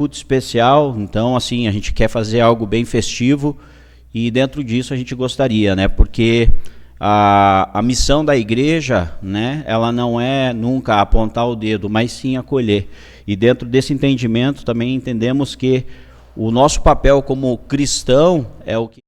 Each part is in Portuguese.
Muito especial, então assim, a gente quer fazer algo bem festivo e dentro disso a gente gostaria, né? Porque a missão da igreja, né, ela não é nunca apontar o dedo, mas sim acolher. E dentro desse entendimento também entendemos que o nosso papel como cristão é o que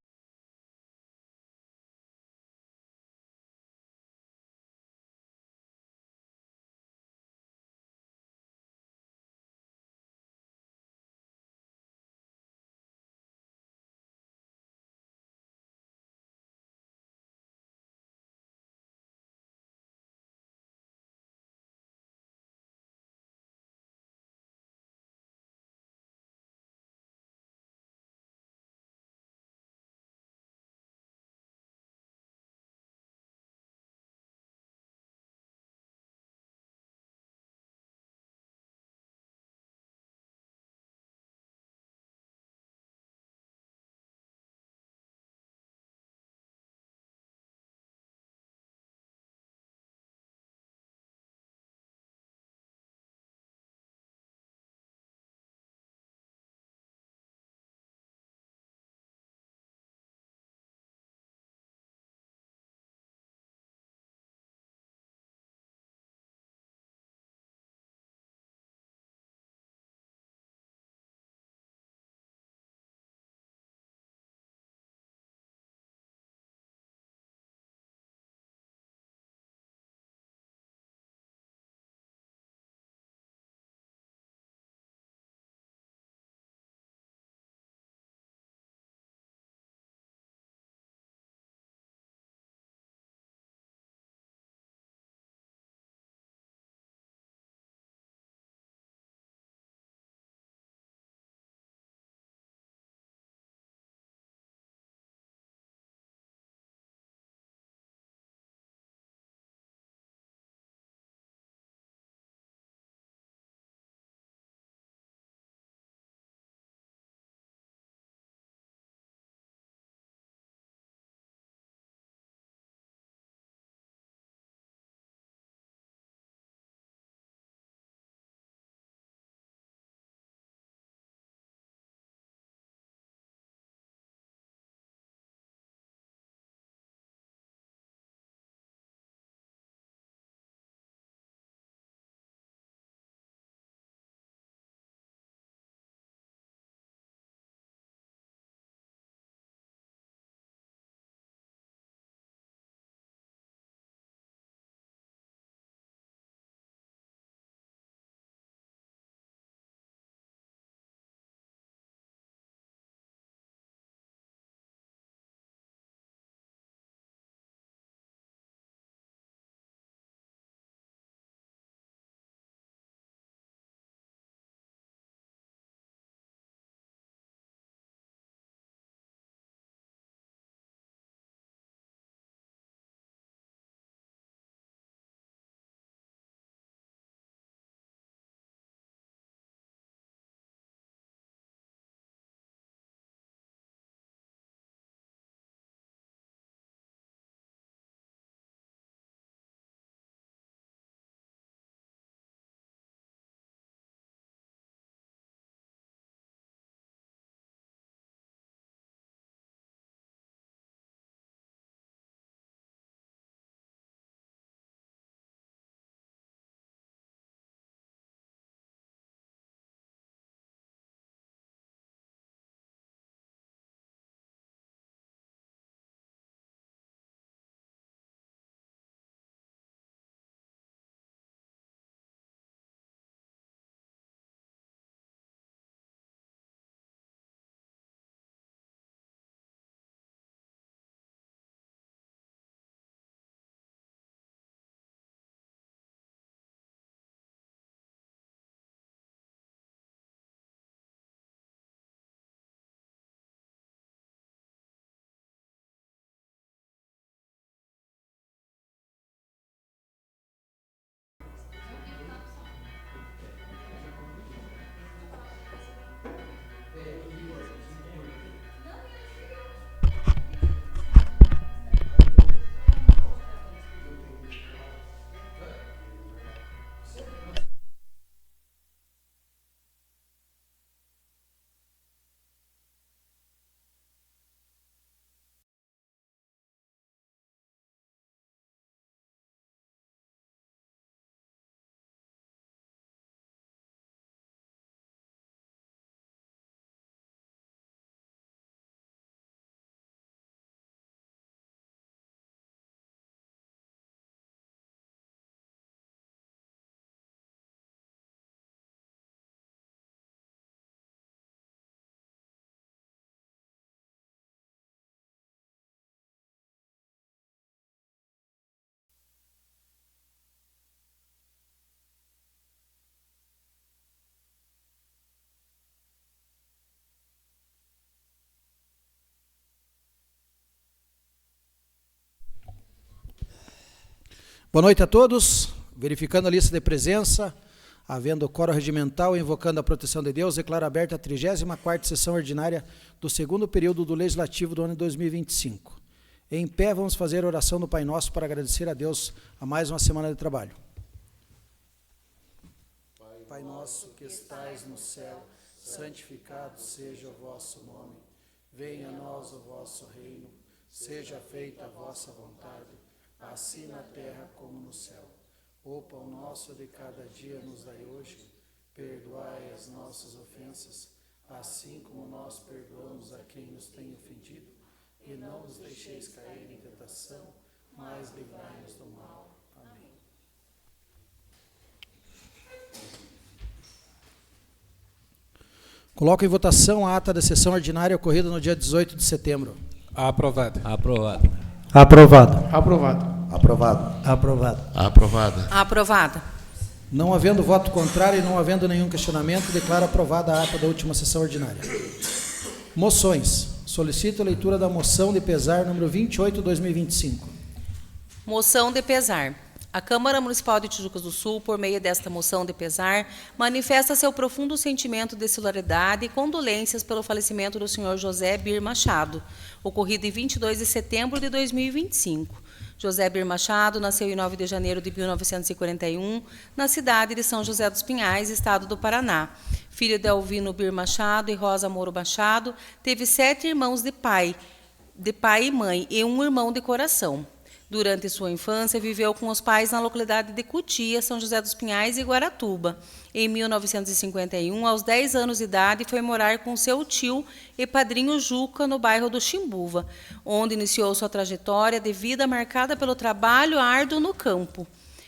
Boa noite a todos. Verificando a lista de presença, havendo quórum regimental, invocando a proteção de Deus, declaro aberta a 34ª sessão ordinária do segundo período do Legislativo do ano de 2025. Em pé, vamos fazer a oração do Pai Nosso para agradecer a Deus a mais uma semana de trabalho. Pai nosso que estais no céu, santificado seja o vosso nome. Venha a nós o vosso reino, seja feita a vossa vontade, assim na terra como no céu. O pão nosso de cada dia nos dai hoje, perdoai as nossas ofensas, assim como nós perdoamos a quem nos tem ofendido, e não nos deixeis cair em tentação, mas livrai-nos do mal. Amém. Coloco em votação a ata da sessão ordinária ocorrida no dia 18 de setembro. Aprovado. Aprovado. Aprovado. Aprovado. Aprovado. Aprovado. Aprovada. Aprovada. Não havendo voto contrário e não havendo nenhum questionamento, declaro aprovada a ata da última sessão ordinária. Moções. Solicito a leitura da moção de pesar número 28/2025. Moção de pesar. A Câmara Municipal de Tijucas do Sul, por meio desta moção de pesar, manifesta seu profundo sentimento de solidariedade e condolências pelo falecimento do senhor José Bir Machado, ocorrido em 22 de setembro de 2025. José Bir Machado nasceu em 9 de janeiro de 1941, na cidade de São José dos Pinhais, estado do Paraná. Filho de Alvino Bir Machado e Rosa Moro Machado, teve 7 irmãos de pai e mãe e um irmão de coração. Durante sua infância, viveu com os pais na localidade de Cutia, São José dos Pinhais e Guaratuba. Em 1951, aos 10 anos de idade, foi morar com seu tio e padrinho Juca, no bairro do Chimbuva, onde iniciou sua trajetória de vida marcada pelo trabalho árduo no campo.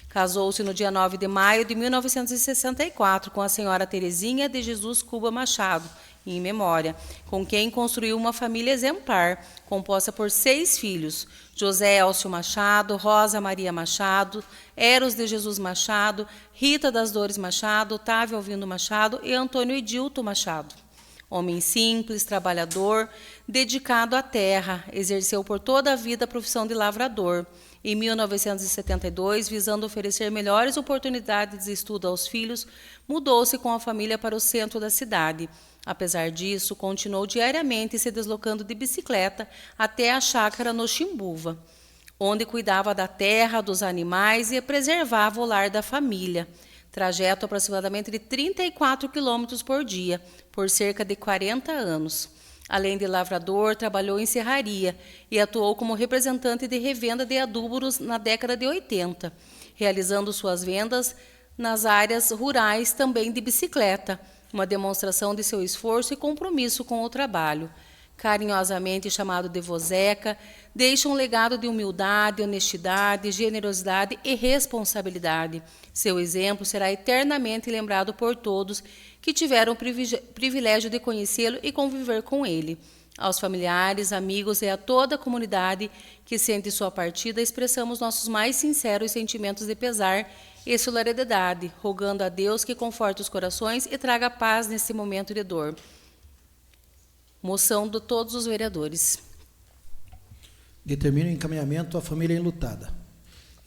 Casou-se no dia 9 de maio de 1964 com a senhora Terezinha de Jesus Cuba Machado, em memória, com quem construiu uma família exemplar, composta por 6 filhos: José Elcio Machado, Rosa Maria Machado, Eros de Jesus Machado, Rita das Dores Machado, Otávio Alvindo Machado e Antônio Edilto Machado. Homem simples, trabalhador, dedicado à terra, exerceu por toda a vida a profissão de lavrador. Em 1972, visando oferecer melhores oportunidades de estudo aos filhos, mudou-se com a família para o centro da cidade. Apesar disso, continuou diariamente se deslocando de bicicleta até a chácara no Chimbuva, onde cuidava da terra, dos animais e preservava o lar da família. Trajeto aproximadamente de 34 quilômetros por dia, por cerca de 40 anos. Além de lavrador, trabalhou em serraria e atuou como representante de revenda de adubos na década de 80, realizando suas vendas nas áreas rurais também de bicicleta, uma demonstração de seu esforço e compromisso com o trabalho. Carinhosamente chamado de Vozeca, deixa um legado de humildade, honestidade, generosidade e responsabilidade. Seu exemplo será eternamente lembrado por todos que tiveram o privilégio de conhecê-lo e conviver com ele. Aos familiares, amigos e a toda a comunidade que sente sua partida, expressamos nossos mais sinceros sentimentos de pesar e solidariedade, rogando a Deus que conforte os corações e traga paz nesse momento de dor. Moção de todos os vereadores. Determino o encaminhamento à família enlutada.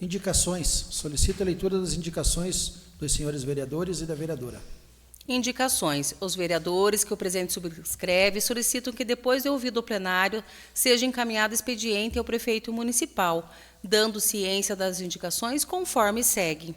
Indicações. Solicito a leitura das indicações dos senhores vereadores e da vereadora. Indicações. Os vereadores que o presente subscreve solicitam que, depois de ouvido o plenário, seja encaminhado expediente ao prefeito municipal, dando ciência das indicações conforme segue.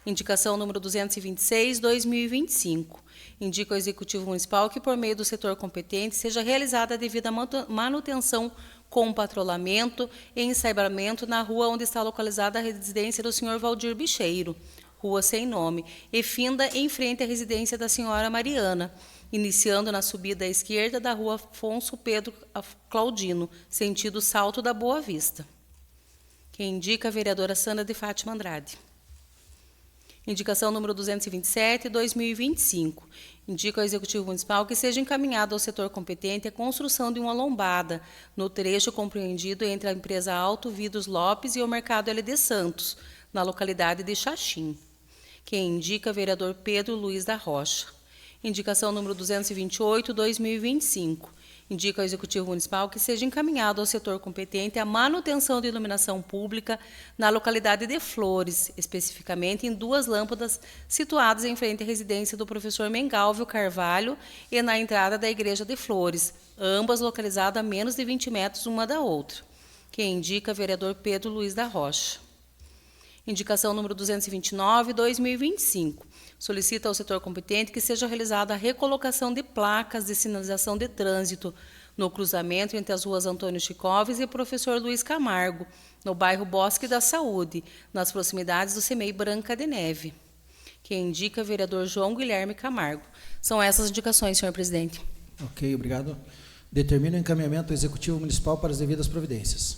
Indicação número 226/2025. Indica ao Executivo Municipal que, por meio do setor competente, seja realizada a devida manutenção com patrulhamento e ensaibramento na rua onde está localizada a residência do senhor Valdir Bicheiro, rua sem nome, e finda em frente à residência da senhora Mariana, iniciando na subida à esquerda da rua Afonso Pedro Claudino, sentido Salto da Boa Vista. Quem indica a vereadora Sandra de Fátima Andrade. Indicação número 227/2025. Indica ao Executivo Municipal que seja encaminhado ao setor competente a construção de uma lombada no trecho compreendido entre a empresa Alto Vidros Lopes e o Mercado LD Santos, na localidade de Xaxim. Quem indica, vereador Pedro Luiz da Rocha. Indicação número 228/2025. Indica ao Executivo Municipal que seja encaminhado ao setor competente a manutenção de iluminação pública na localidade de Flores, especificamente em 2 lâmpadas situadas em frente à residência do professor Mengalvio Carvalho e na entrada da Igreja de Flores, ambas localizadas a menos de 20 metros uma da outra. Quem indica, vereador Pedro Luiz da Rocha. Indicação número 229/2025. Solicita ao setor competente que seja realizada a recolocação de placas de sinalização de trânsito no cruzamento entre as ruas Antônio Chicoves e Professor Luiz Camargo, no bairro Bosque da Saúde, nas proximidades do CEMEI Branca de Neve. Quem indica, vereador João Guilherme Camargo. São essas indicações, senhor presidente. Ok, obrigado. Determina o encaminhamento do Executivo Municipal para as devidas providências.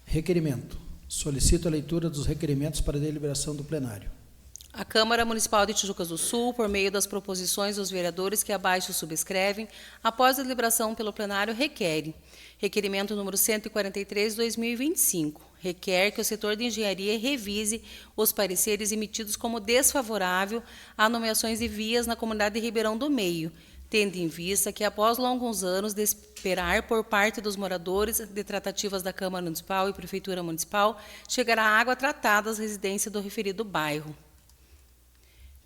Requerimento. Solicito a leitura dos requerimentos para deliberação do plenário. A Câmara Municipal de Tijucas do Sul, por meio das proposições dos vereadores que abaixo subscrevem, após a deliberação pelo plenário, requer. Requerimento número 143/2025. Requer que o setor de engenharia revise os pareceres emitidos como desfavorável a nomeações de vias na comunidade de Ribeirão do Meio, tendo em vista que, após longos anos de esperar por parte dos moradores de tratativas da Câmara Municipal e Prefeitura Municipal, chegará água tratada às residências do referido bairro.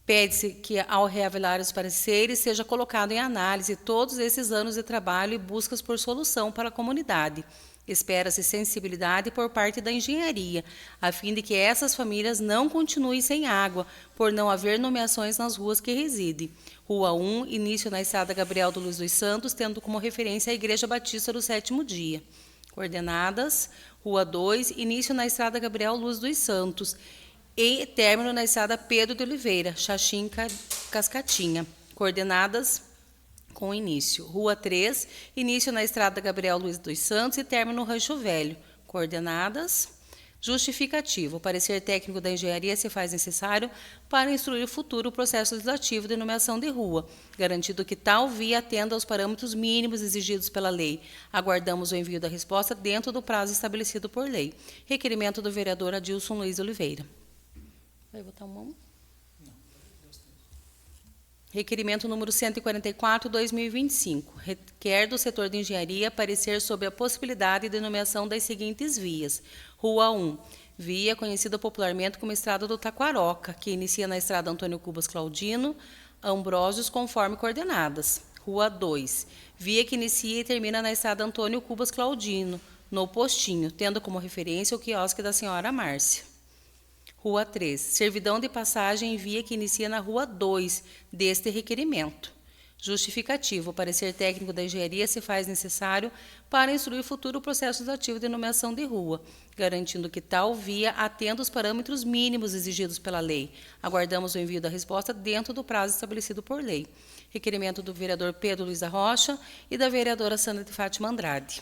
Pede-se que, ao reavelar os pareceres, seja colocado em análise todos esses anos de trabalho e buscas por solução para a comunidade. Espera-se sensibilidade por parte da engenharia, a fim de que essas famílias não continuem sem água, por não haver nomeações nas ruas que residem. Rua 1, início na estrada Gabriel do Luiz dos Santos, tendo como referência a Igreja Batista do Sétimo Dia. Coordenadas: Rua 2, início na estrada Gabriel Luz dos Santos, e término na estrada Pedro de Oliveira, Xaxim, Cascatinha. Coordenadas com início. Rua 3, início na estrada Gabriel Luiz dos Santos e término no Rancho Velho. Coordenadas. Justificativo. O parecer técnico da engenharia se faz necessário para instruir o futuro processo legislativo de nomeação de rua, garantido que tal via atenda aos parâmetros mínimos exigidos pela lei. Aguardamos o envio da resposta dentro do prazo estabelecido por lei. Requerimento do vereador Adilson Luiz Oliveira. Vai votar uma? Requerimento número 144/2025. Requer do setor de engenharia parecer sobre a possibilidade de nomeação das seguintes vias. Rua 1, via conhecida popularmente como Estrada do Taquaroca, que inicia na estrada Antônio Cubas Claudino, Ambrósios, conforme coordenadas. Rua 2, via que inicia e termina na estrada Antônio Cubas Claudino, no Postinho, tendo como referência o quiosque da senhora Márcia. Rua 3, servidão de passagem em via que inicia na Rua 2 deste requerimento. Justificativo. O parecer técnico da engenharia se faz necessário para instruir o futuro processo legislativo de nomeação de rua, garantindo que tal via atenda os parâmetros mínimos exigidos pela lei. Aguardamos o envio da resposta dentro do prazo estabelecido por lei. Requerimento do vereador Pedro Luiz da Rocha e da vereadora Sandra de Fátima Andrade.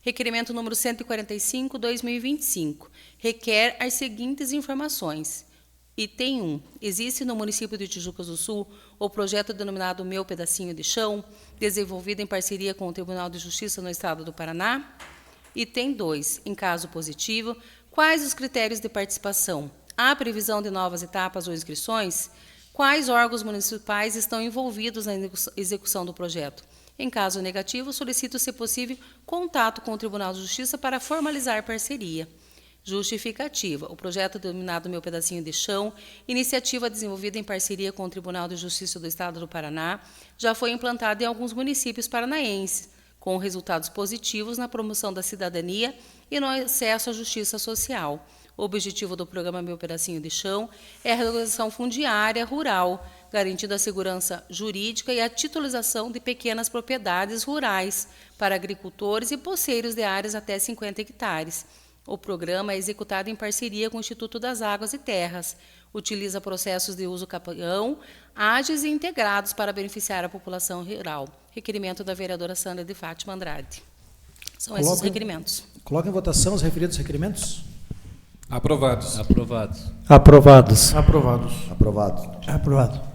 Requerimento número 145/2025. Requer as seguintes informações. Item 1. Existe no município de Tijucas do Sul o projeto denominado Meu Pedacinho de Chão, desenvolvido em parceria com o Tribunal de Justiça no Estado do Paraná? Item 2. Em caso positivo, quais os critérios de participação? Há previsão de novas etapas ou inscrições? Quais órgãos municipais estão envolvidos na execução do projeto? Em caso negativo, solicito, se possível, contato com o Tribunal de Justiça para formalizar parceria. Justificativa. O projeto denominado Meu Pedacinho de Chão, iniciativa desenvolvida em parceria com o Tribunal de Justiça do Estado do Paraná, já foi implantado em alguns municípios paranaenses, com resultados positivos na promoção da cidadania e no acesso à justiça social. O objetivo do programa Meu Pedacinho de Chão é a regularização fundiária rural, garantindo a segurança jurídica e a titulização de pequenas propriedades rurais para agricultores e poceiros de áreas até 50 hectares. O programa é executado em parceria com o Instituto das Águas e Terras. Utiliza processos de uso campeão, ágeis e integrados para beneficiar a população rural. Requerimento da vereadora Sandra de Fátima Andrade. São esses os requerimentos. Coloca em votação os referidos requerimentos. Aprovados. Aprovados. Aprovados. Aprovados. Aprovados. Aprovado.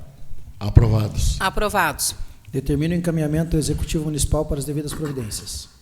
Aprovados. Aprovados. Determina o encaminhamento do Executivo Municipal para as devidas providências.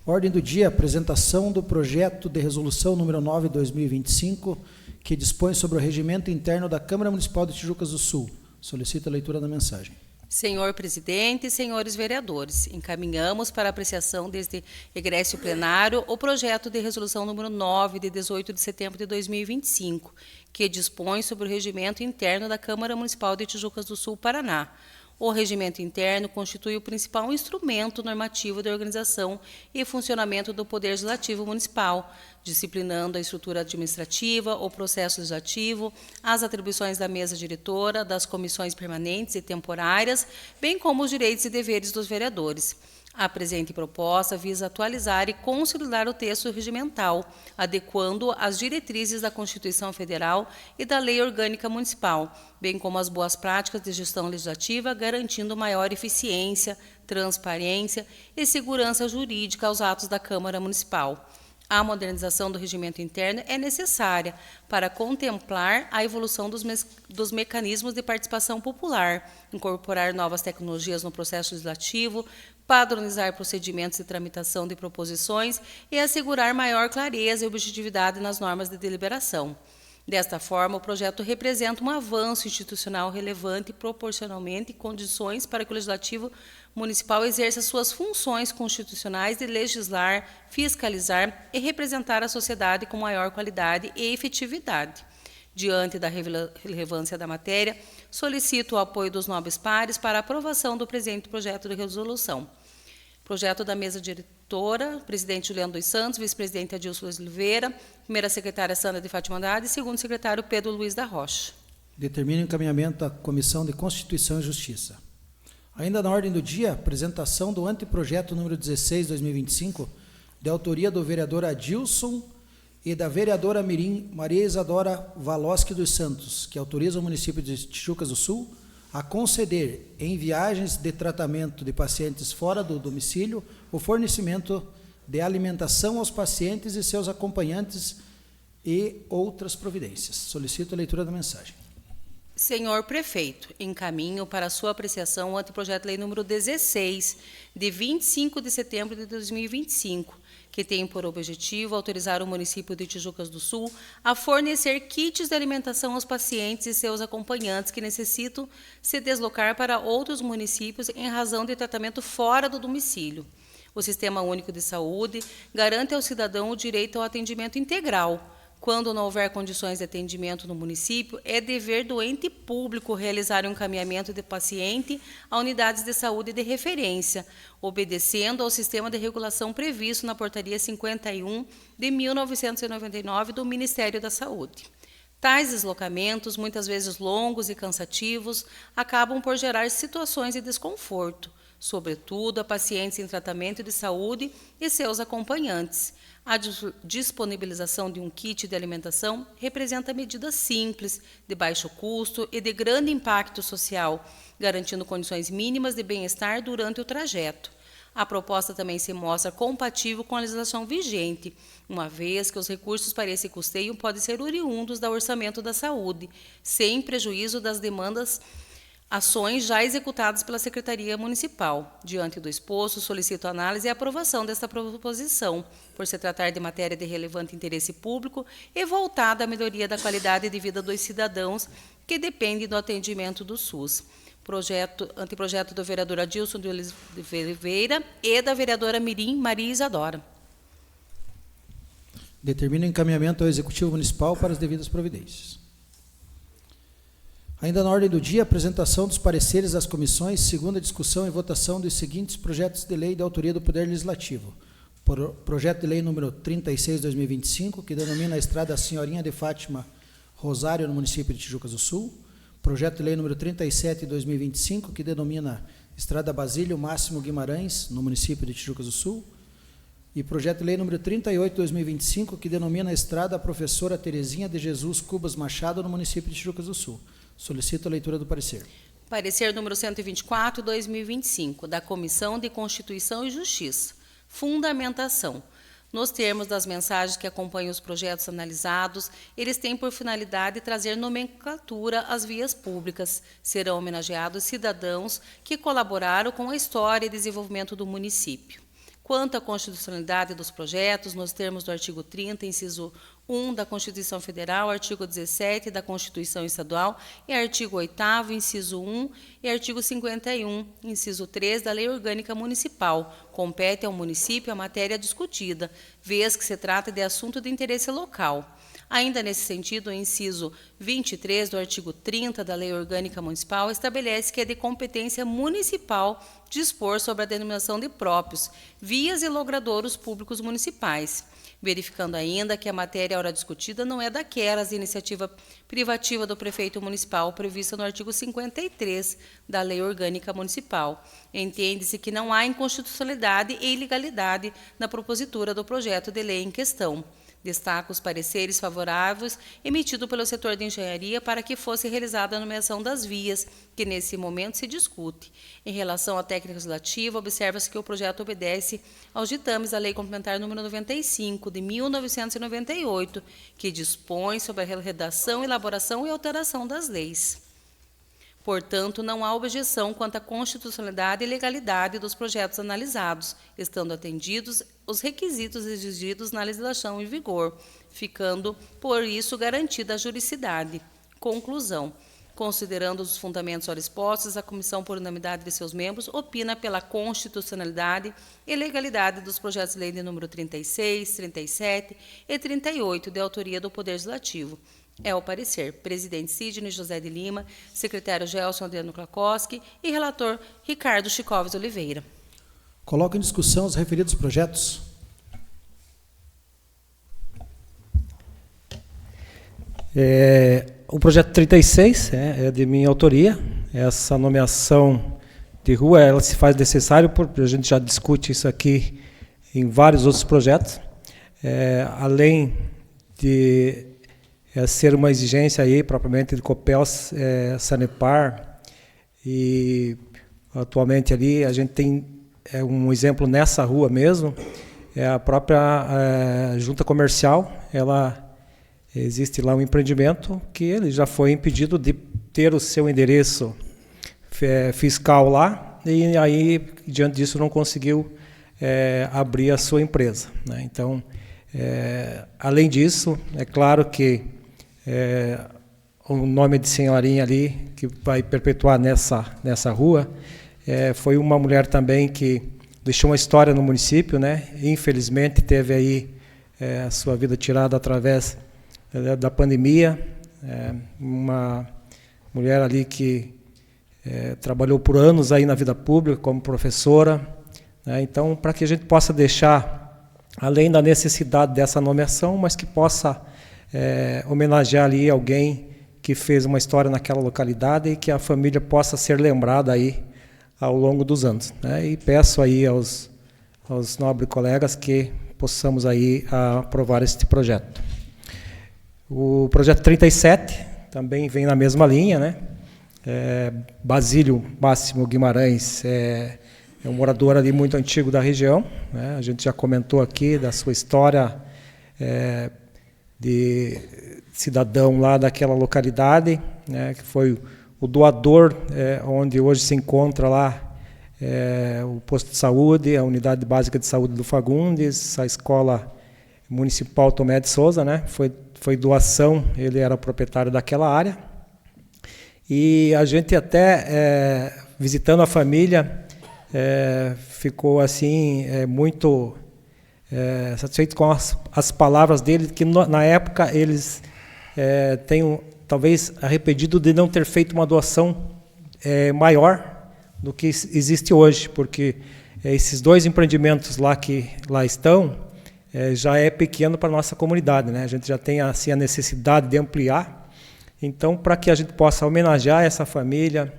Ordem do dia, apresentação do projeto de resolução número 9/2025, que dispõe sobre o regimento interno da Câmara Municipal de Tijucas do Sul. Solicito a leitura da mensagem. Senhor presidente e senhores vereadores, encaminhamos para apreciação deste egrégio plenário o projeto de resolução número 9, de 18 de setembro de 2025, que dispõe sobre o regimento interno da Câmara Municipal de Tijucas do Sul, Paraná. O regimento interno constitui o principal instrumento normativo da organização e funcionamento do Poder Legislativo Municipal, disciplinando a estrutura administrativa, o processo legislativo, as atribuições da mesa diretora, das comissões permanentes e temporárias, bem como os direitos e deveres dos vereadores. A presente proposta visa atualizar e consolidar o texto regimental, adequando às diretrizes da Constituição Federal e da Lei Orgânica Municipal, bem como as boas práticas de gestão legislativa, garantindo maior eficiência, transparência e segurança jurídica aos atos da Câmara Municipal. A modernização do regimento interno é necessária para contemplar a evolução dos mecanismos de participação popular, incorporar novas tecnologias no processo legislativo, padronizar procedimentos de tramitação de proposições e assegurar maior clareza e objetividade nas normas de deliberação. Desta forma, o projeto representa um avanço institucional relevante e proporcionalmente condições para que o Legislativo Municipal exerça suas funções constitucionais de legislar, fiscalizar e representar a sociedade com maior qualidade e efetividade. Diante da relevância da matéria, solicito o apoio dos nobres pares para a aprovação do presente projeto de resolução. Projeto da mesa diretora, presidente Juliano dos Santos, vice-presidente Adilson Luiz Oliveira, primeira secretária Sandra de Fátima Andrade e segundo secretário Pedro Luiz da Rocha. Determina o encaminhamento à Comissão de Constituição e Justiça. Ainda na ordem do dia, apresentação do anteprojeto número 16, 2025, de autoria do vereador Adilson e da vereadora Mirim Maria Isadora Valosque dos Santos, que autoriza o município de Tijucas do Sul a conceder, em viagens de tratamento de pacientes fora do domicílio, o fornecimento de alimentação aos pacientes e seus acompanhantes e outras providências. Solicito a leitura da mensagem. Senhor Prefeito, encaminho para sua apreciação o anteprojeto de lei número 16, de 25 de setembro de 2025, que tem por objetivo autorizar o município de Tijucas do Sul a fornecer kits de alimentação aos pacientes e seus acompanhantes que necessitam se deslocar para outros municípios em razão de tratamento fora do domicílio. O Sistema Único de Saúde garante ao cidadão o direito ao atendimento integral. Quando não houver condições de atendimento no município, é dever do ente público realizar o encaminhamento de paciente a unidades de saúde de referência, obedecendo ao sistema de regulação previsto na Portaria 51 de 1999 do Ministério da Saúde. Tais deslocamentos, muitas vezes longos e cansativos, acabam por gerar situações de desconforto, sobretudo a pacientes em tratamento de saúde e seus acompanhantes. A disponibilização de um kit de alimentação representa medida simples, de baixo custo e de grande impacto social, garantindo condições mínimas de bem-estar durante o trajeto. A proposta também se mostra compatível com a legislação vigente, uma vez que os recursos para esse custeio podem ser oriundos do orçamento da saúde, sem prejuízo das ações já executadas pela Secretaria Municipal. Diante do exposto, solicito análise e aprovação desta proposição, por se tratar de matéria de relevante interesse público e voltada à melhoria da qualidade de vida dos cidadãos que dependem do atendimento do SUS. Anteprojeto do vereador Adilson de Oliveira e da vereadora Mirim Maria Isadora. Determina o encaminhamento ao Executivo Municipal para as devidas providências. Ainda na ordem do dia, apresentação dos pareceres das comissões, segunda discussão e votação dos seguintes projetos de lei de autoria do Poder Legislativo. Projeto de lei número 36/2025, que denomina a Estrada Senhorinha de Fátima Rosário, no município de Tijucas do Sul. Projeto de lei número 37/2025, que denomina Estrada Basílio Máximo Guimarães, no município de Tijucas do Sul. E projeto de lei número 38/2025, que denomina a Estrada Professora Terezinha de Jesus Cubas Machado, no município de Tijucas do Sul. Solicito a leitura do parecer. Parecer número 124/2025, da Comissão de Constituição e Justiça. Fundamentação. Nos termos das mensagens que acompanham os projetos analisados, eles têm por finalidade trazer nomenclatura às vias públicas. Serão homenageados cidadãos que colaboraram com a história e desenvolvimento do município. Quanto à constitucionalidade dos projetos, nos termos do artigo 30, inciso 1 da Constituição Federal, artigo 17 da Constituição Estadual e artigo 8º, inciso 1 e artigo 51, inciso 3 da Lei Orgânica Municipal. Compete ao município a matéria discutida, vez que se trata de assunto de interesse local. Ainda nesse sentido, o inciso 23 do artigo 30 da Lei Orgânica Municipal estabelece que é de competência municipal dispor sobre a denominação de próprios, vias e logradouros públicos municipais, verificando ainda que a matéria ora discutida não é daquelas de iniciativa privativa do prefeito municipal prevista no artigo 53 da Lei Orgânica Municipal. Entende-se que não há inconstitucionalidade e ilegalidade na propositura do projeto de lei em questão. Destaco os pareceres favoráveis emitidos pelo setor de engenharia para que fosse realizada a nomeação das vias, que nesse momento se discute. Em relação à técnica legislativa, observa-se que o projeto obedece aos ditames da Lei Complementar número 95, de 1998, que dispõe sobre a redação, elaboração e alteração das leis. Portanto, não há objeção quanto à constitucionalidade e legalidade dos projetos analisados, estando atendidos os requisitos exigidos na legislação em vigor, ficando, por isso, garantida a juridicidade. Conclusão. Considerando os fundamentos ora expostos, a comissão, por unanimidade de seus membros, opina pela constitucionalidade e legalidade dos projetos de lei de número 36, 37 e 38, de autoria do Poder Legislativo. É o parecer. Presidente Sidney José de Lima, secretário Gelson Adriano Klakoski e relator Ricardo Chicoves Oliveira. Coloco em discussão os referidos projetos. O projeto 36 é de minha autoria. Essa nomeação de rua, ela se faz necessário, porque a gente já discute isso aqui em vários outros projetos. Além de ser uma exigência aí, propriamente, de Copel, Sanepar, e atualmente ali a gente tem um exemplo nessa rua mesmo, a própria junta comercial, existe lá um empreendimento que ele já foi impedido de ter o seu endereço fiscal lá, e aí, diante disso, não conseguiu abrir a sua empresa, né? Então, além disso, é claro que o nome de senhorinha ali, que vai perpetuar nessa rua, foi uma mulher também que deixou uma história no município, né? Infelizmente, teve aí a sua vida tirada através da pandemia. Uma mulher ali que trabalhou por anos aí na vida pública como professora, né? Então, para que a gente possa deixar, além da necessidade dessa nomeação, mas que possa homenagear ali alguém que fez uma história naquela localidade e que a família possa ser lembrada aí ao longo dos anos, né? E peço aí aos nobres colegas que possamos aí aprovar este projeto. O projeto 37 também vem na mesma linha, né? Basílio Máximo Guimarães é um morador ali muito antigo da região, né? A gente já comentou aqui da sua história de cidadão lá daquela localidade, né, que foi o doador, onde hoje se encontra lá o posto de saúde, a unidade básica de saúde do Fagundes, a escola municipal Tomé de Souza, né, foi doação, ele era proprietário daquela área. E a gente até, visitando a família, ficou assim, muito satisfeito com as palavras dele, que na época eles têm talvez arrependido de não ter feito uma doação maior do que existe hoje, porque esses dois empreendimentos lá que lá estão já é pequeno para a nossa comunidade, né? A gente já tem assim a necessidade de ampliar. Então, para que a gente possa homenagear essa família,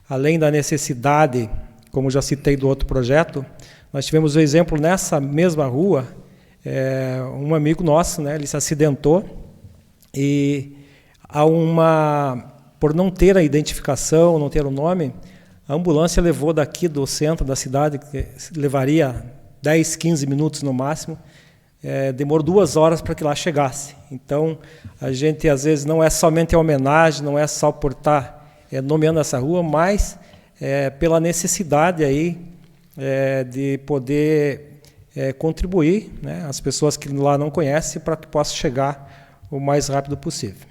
além da necessidade, como já citei do outro projeto, nós tivemos um exemplo nessa mesma rua, um amigo nosso, né, ele se acidentou e por não ter a identificação, não ter o nome, a ambulância levou daqui do centro da cidade, que levaria 10, 15 minutos no máximo, demorou 2 horas para que lá chegasse. Então, a gente às vezes não é somente a homenagem, não é só por estar nomeando essa rua, mas pela necessidade aí de poder contribuir, né, as pessoas que lá não conhecem, para que possa chegar o mais rápido possível.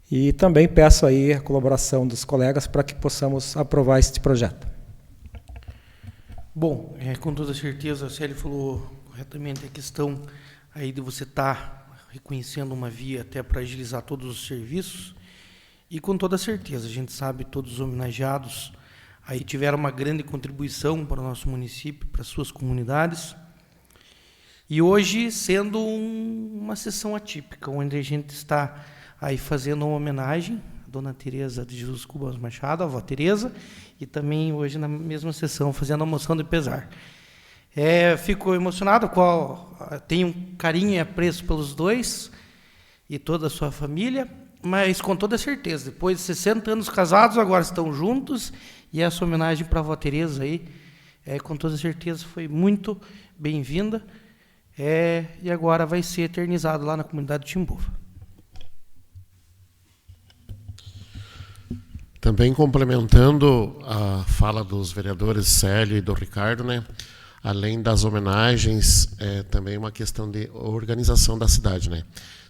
E também peço aí a colaboração dos colegas para que possamos aprovar este projeto. Bom, com toda certeza, a Célia falou corretamente a questão aí de você estar reconhecendo uma via até para agilizar todos os serviços, e com toda certeza, a gente sabe, todos os homenageados aí tiveram uma grande contribuição para o nosso município, para as suas comunidades, e hoje sendo uma sessão atípica, onde a gente está aí fazendo uma homenagem à Dona Teresa de Jesus Cubas Machado, a avó Teresa, e também hoje na mesma sessão fazendo a moção de pesar. Fico emocionado, tenho um carinho e apreço pelos dois e toda a sua família, mas com toda certeza, depois de 60 anos casados, agora estão juntos, e essa homenagem para a avó Teresa aí, com toda certeza foi muito bem-vinda, e agora vai ser eternizado lá na comunidade de Timbuva. Também complementando a fala dos vereadores Célio e do Ricardo, né? Além das homenagens, também uma questão de organização da cidade, né?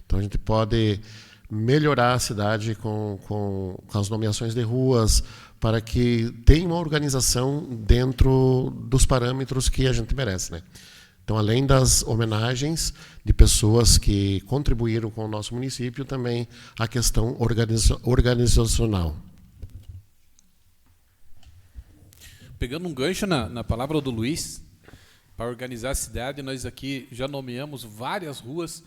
Então a gente pode melhorar a cidade com as nomeações de ruas, para que tenha uma organização dentro dos parâmetros que a gente merece, né? Então, além das homenagens de pessoas que contribuíram com o nosso município, também a questão organizacional. Pegando um gancho na palavra do Luiz, para organizar a cidade, nós aqui já nomeamos várias ruas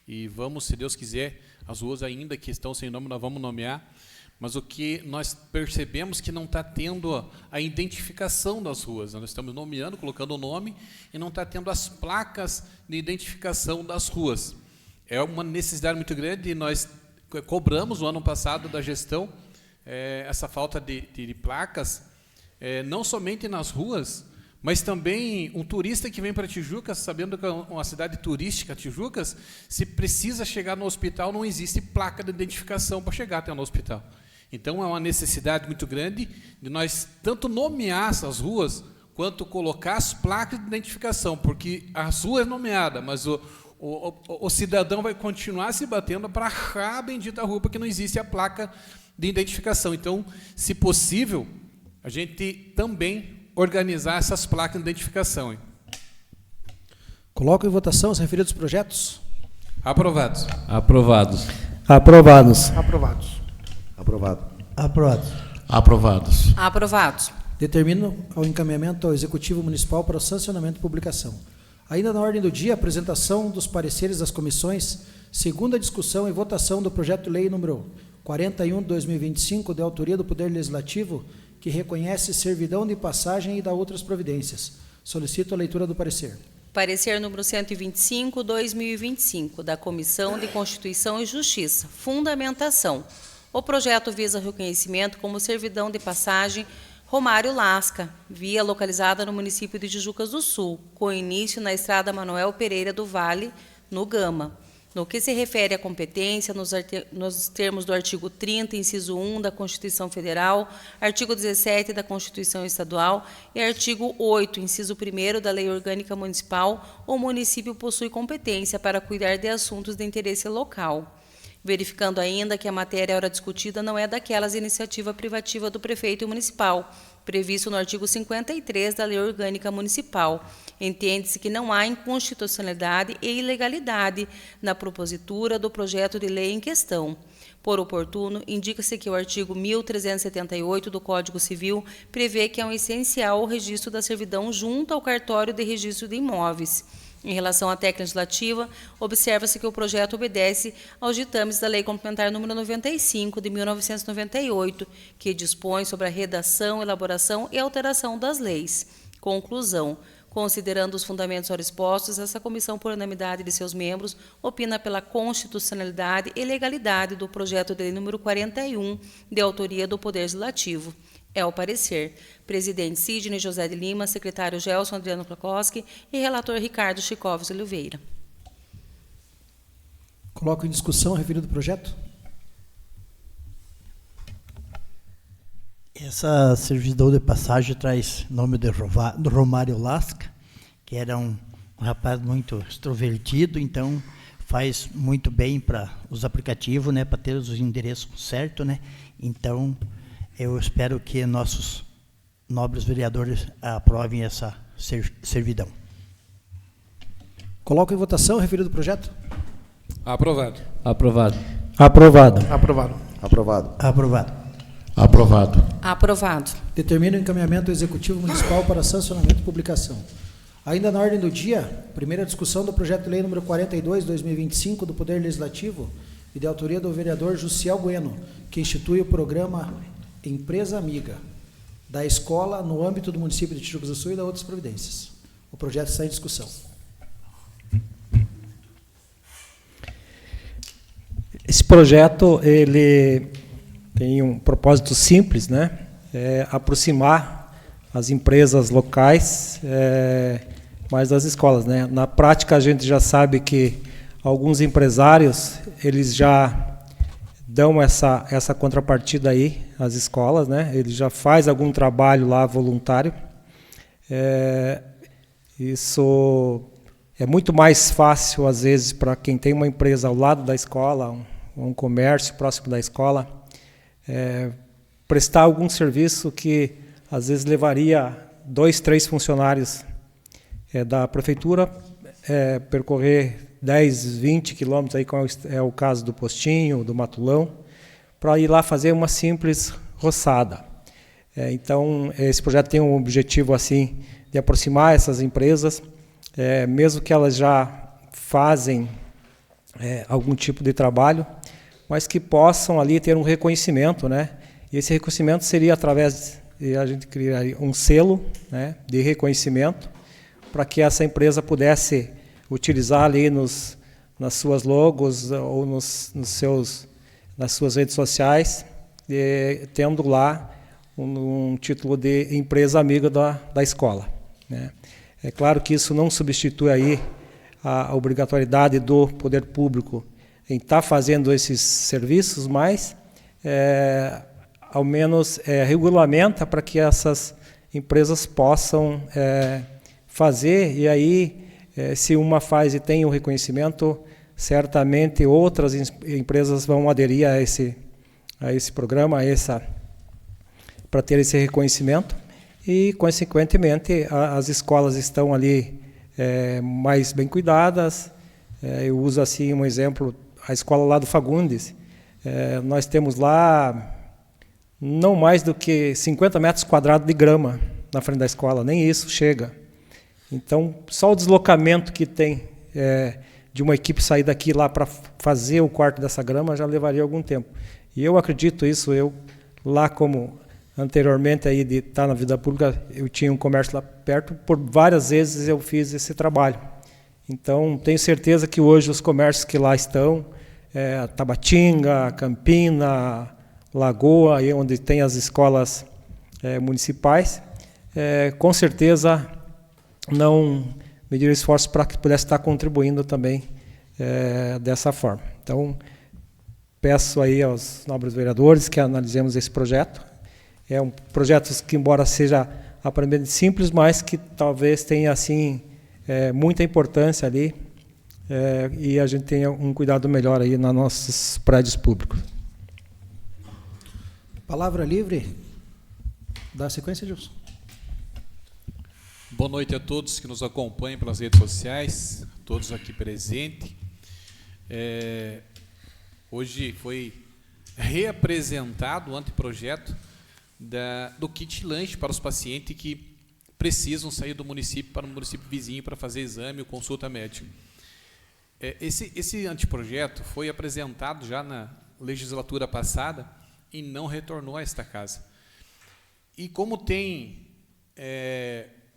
e vamos, se Deus quiser, as ruas ainda que estão sem nome, nós vamos nomear, mas o que nós percebemos que não está tendo a identificação das ruas. Nós estamos nomeando, colocando o nome, e não está tendo as placas de identificação das ruas. É uma necessidade muito grande, e nós cobramos no ano passado da gestão essa falta de placas, não somente nas ruas, mas também um turista que vem para Tijucas, sabendo que é uma cidade turística, Tijucas, se precisa chegar no hospital, não existe placa de identificação para chegar até no hospital. Então, é uma necessidade muito grande de nós tanto nomear essas ruas, quanto colocar as placas de identificação, porque as ruas é nomeada, mas o cidadão vai continuar se batendo para achar a bendita rua, porque não existe a placa de identificação. Então, se possível, a gente também organizar essas placas de identificação. Hein? Coloco em votação os referidos projetos. Aprovados. Aprovados. Aprovados. Aprovados. Aprovado. Aprovados. Aprovados. Aprovados. Determino o encaminhamento ao Executivo Municipal para o sancionamento e publicação. Ainda na ordem do dia, apresentação dos pareceres das comissões, segunda discussão e votação do projeto de lei número 41/2025, de autoria do Poder Legislativo, que reconhece servidão de passagem e dá outras providências. Solicito a leitura do parecer. Parecer número 125/2025, da Comissão de Constituição e Justiça. Fundamentação. O projeto visa reconhecimento como servidão de passagem Romário Lasca, via localizada no município de Tijucas do Sul, com início na estrada Manuel Pereira do Vale, no Gama. No que se refere à competência, nos termos do artigo 30, inciso 1 da Constituição Federal, artigo 17 da Constituição Estadual e artigo 8, inciso 1º da Lei Orgânica Municipal, o município possui competência para cuidar de assuntos de interesse local. Verificando ainda que a matéria ora discutida não é daquelas iniciativa privativa do prefeito municipal, previsto no artigo 53 da Lei Orgânica Municipal. Entende-se que não há inconstitucionalidade e ilegalidade na propositura do projeto de lei em questão. Por oportuno, indica-se que o artigo 1378 do Código Civil prevê que é um essencial o registro da servidão junto ao cartório de registro de imóveis. Em relação à técnica legislativa, observa-se que o projeto obedece aos ditames da Lei Complementar número 95, de 1998, que dispõe sobre a redação, elaboração e alteração das leis. Conclusão. Considerando os fundamentos ora expostos, essa comissão, por unanimidade de seus membros, opina pela constitucionalidade e legalidade do projeto de lei número 41, de autoria do Poder Legislativo. É o parecer. Presidente Sidney José de Lima, secretário Gelson Adriano Klakowski e relator Ricardo Chicoves Oliveira. Coloco em discussão o referido projeto. Essa servidão de passagem traz nome de Romário Lasca, que era um um rapaz muito extrovertido, então faz muito bem para os aplicativos, né, para ter os endereços certos, né? Então, eu espero que nossos nobres vereadores aprovem essa servidão. Coloco em votação o referido projeto. Aprovado. Aprovado. Aprovado. Aprovado. Aprovado. Aprovado. Aprovado. Aprovado. Determina o encaminhamento do Executivo Municipal para sancionamento e publicação. Ainda na ordem do dia, primeira discussão do projeto de lei número 42/2025 do Poder Legislativo e de autoria do vereador Jussiel Bueno, que institui o programa Empresa Amiga da escola no âmbito do município de Tijucas do Sul e da outras providências. O projeto está em discussão. Esse projeto ele tem um propósito simples, né? É aproximar as empresas locais mais das escolas, né? Na prática, a gente já sabe que alguns empresários eles já dão essa contrapartida aí às escolas, né? Eles já faz algum trabalho lá voluntário. Isso é muito mais fácil às vezes para quem tem uma empresa ao lado da escola, um comércio próximo da escola, prestar algum serviço que às vezes levaria 2, 3 funcionários da prefeitura, percorrer 10, 20 quilômetros, aí como é o caso do Postinho, do Matulão, para ir lá fazer uma simples roçada. Então, esse projeto tem um objetivo assim de aproximar essas empresas, mesmo que elas já fazem algum tipo de trabalho, mas que possam ali ter um reconhecimento, né? E esse reconhecimento seria através de a gente criar um selo, né, de reconhecimento, para que essa empresa pudesse utilizar ali nas suas logos ou nas suas redes sociais, tendo lá um título de empresa amiga da escola, né? É claro que isso não substitui aí a obrigatoriedade do poder público em estar fazendo esses serviços, mas ao menos regulamenta para que essas empresas possam fazer, e aí, se uma faz e tem o reconhecimento, certamente outras empresas vão aderir a esse programa, para ter esse reconhecimento, e, consequentemente, as escolas estão ali mais bem cuidadas. Eu uso assim um exemplo, a escola lá do Fagundes, nós temos lá não mais do que 50 metros quadrados de grama na frente da escola, nem isso chega. Então, só o deslocamento que tem de uma equipe sair daqui lá para fazer o corte dessa grama já levaria algum tempo. E eu acredito isso, eu lá como anteriormente aí de estar na vida pública, eu tinha um comércio lá perto, por várias vezes eu fiz esse trabalho. Então, tenho certeza que hoje os comércios que lá estão, Tabatinga, Campina, Lagoa, aí onde tem as escolas municipais, com certeza não mediram esforços para que pudesse estar contribuindo também dessa forma. Então, peço aí aos nobres vereadores que analisemos esse projeto. É um projeto que, embora seja aparentemente simples, mas que talvez tenha assim muita importância ali, e a gente tenha um cuidado melhor aí nos nossos prédios públicos. Palavra livre. Dá sequência, Gilson. Boa noite a todos que nos acompanham pelas redes sociais, todos aqui presentes. Hoje foi reapresentado o anteprojeto do kit lanche para os pacientes que precisam sair do município para o município vizinho para fazer exame ou consulta médica. Esse anteprojeto foi apresentado já na legislatura passada e não retornou a esta casa. E como tem